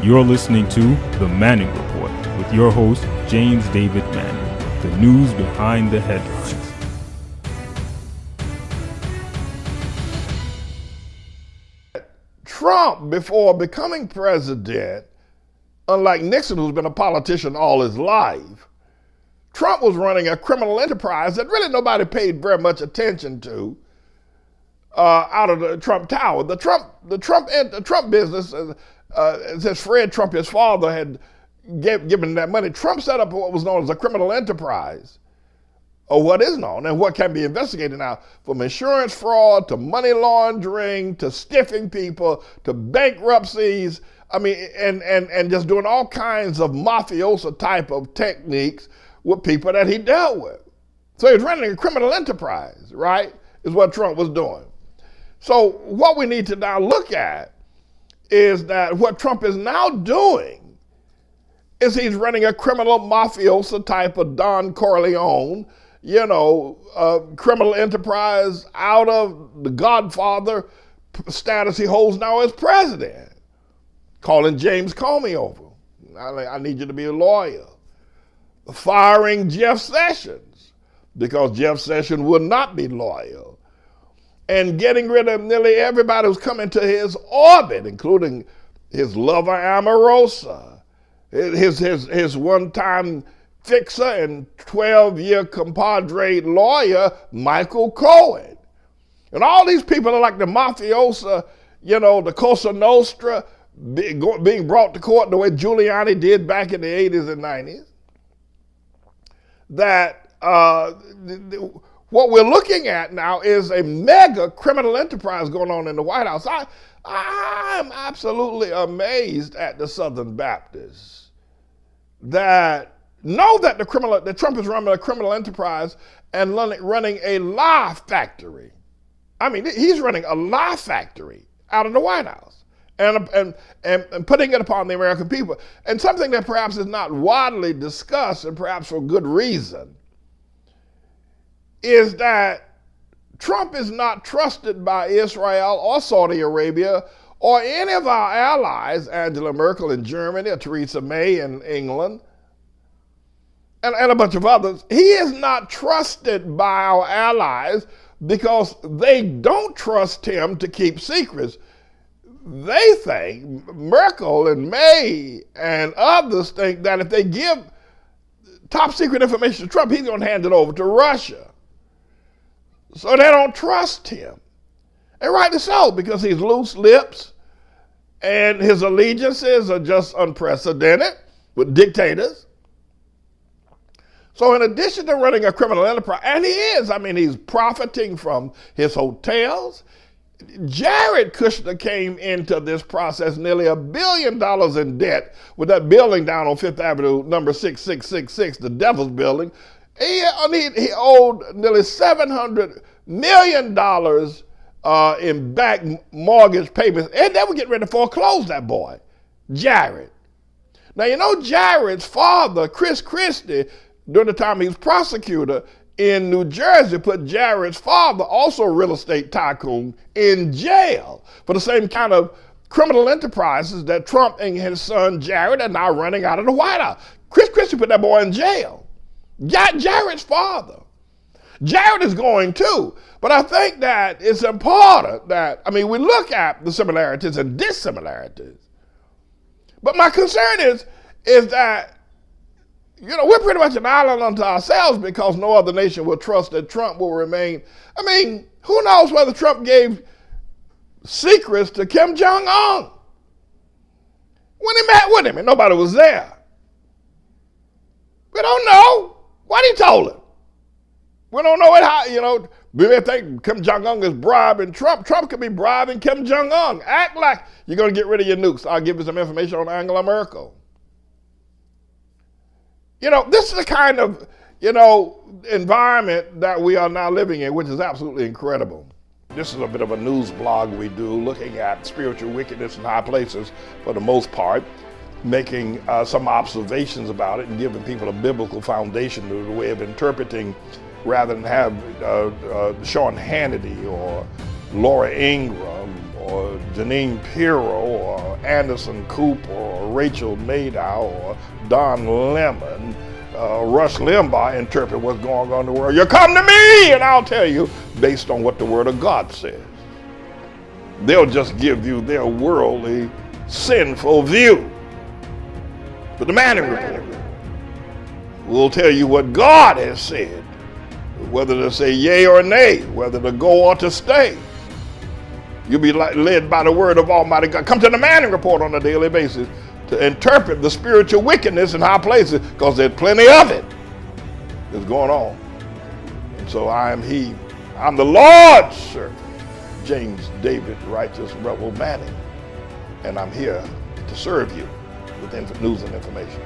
You're listening to The Manning Report with your host, James David Manning. The news behind the headlines. Trump, before becoming president, unlike Nixon, who's been a politician all his life, Trump was running a criminal enterprise that really nobody paid very much attention to out of the Trump Tower. The Trump business, since Fred Trump, his father, had given that money, Trump set up what was known as a criminal enterprise, or what is known and what can be investigated now, from insurance fraud to money laundering to stiffing people to bankruptcies. I mean, and just doing all kinds of mafioso type of techniques with people that he dealt with. So he was running a criminal enterprise, right, is what Trump was doing. So what we need to now look at is that what Trump is now doing is he's running a criminal mafioso type of Don Corleone, criminal enterprise out of the Godfather status he holds now as president, calling James Comey over. I need you to be a lawyer. Firing Jeff Sessions because Jeff Sessions would not be loyal, and getting rid of nearly everybody who's come into his orbit, including his lover Omarosa, his one-time fixer and 12-year compadre lawyer Michael Cohen. And all these people are like the mafiosa, the Cosa Nostra being brought to court the way Giuliani did back in the 80s and 90s. That what we're looking at now is a mega criminal enterprise going on in the White House. I'm absolutely amazed at the Southern Baptists that know that that Trump is running a criminal enterprise and running a lie factory. I mean, he's running a lie factory out of the White House and putting it upon the American people. And something that perhaps is not widely discussed, and perhaps for good reason, is that Trump is not trusted by Israel or Saudi Arabia or any of our allies, Angela Merkel in Germany or Theresa May in England, and a bunch of others. He is not trusted by our allies because they don't trust him to keep secrets. They think, Merkel and May and others think, that if they give top secret information to Trump, he's going to hand it over to Russia. So they don't trust him. And rightly so, because he's loose lips and his allegiances are just unprecedented with dictators. So in addition to running a criminal enterprise, and he is, he's profiting from his hotels. Jared Kushner came into this process nearly $1 billion in debt with that building down on Fifth Avenue, number 6666, the Devil's Building. He owed nearly $700 million in back mortgage payments, and they were getting ready to foreclose that boy, Jared. Now, Jared's father, Chris Christie, during the time he was prosecutor in New Jersey, put Jared's father, also a real estate tycoon, in jail for the same kind of criminal enterprises that Trump and his son Jared are now running out of the White House. Chris Christie put that boy in jail. Jared's father. Jared is going too. But I think that it's important that, we look at the similarities and dissimilarities. But my concern is that, we're pretty much an island unto ourselves because no other nation will trust that Trump will remain. Who knows whether Trump gave secrets to Kim Jong-un when he met with him and nobody was there? We don't know what he told him. We don't know how, we may think Kim Jong-un is bribing Trump. Trump could be bribing Kim Jong-un. Act like you're going to get rid of your nukes. I'll give you some information on Angela Merkel. This is the kind of, environment that we are now living in, which is absolutely incredible. This is a bit of a news blog we do, looking at spiritual wickedness in high places for the most part, making some observations about it and giving people a biblical foundation to the way of interpreting, rather than have Sean Hannity or Laura Ingraham or Janine Pirro or Anderson Cooper or Rachel Maddow or Don Lemon, Rush Limbaugh interpret what's going on in the world. You come to me and I'll tell you based on what the Word of God says. They'll just give you their worldly, sinful view. But the Manning Report will tell you what God has said, whether to say yea or nay, whether to go or to stay. You'll be led by the word of Almighty God. Come to the Manning Report on a daily basis to interpret the spiritual wickedness in high places, because there's plenty of it that's going on. And so I'm the Lord's servant, James David Righteous Rebel Manning, and I'm here to serve you with news and information.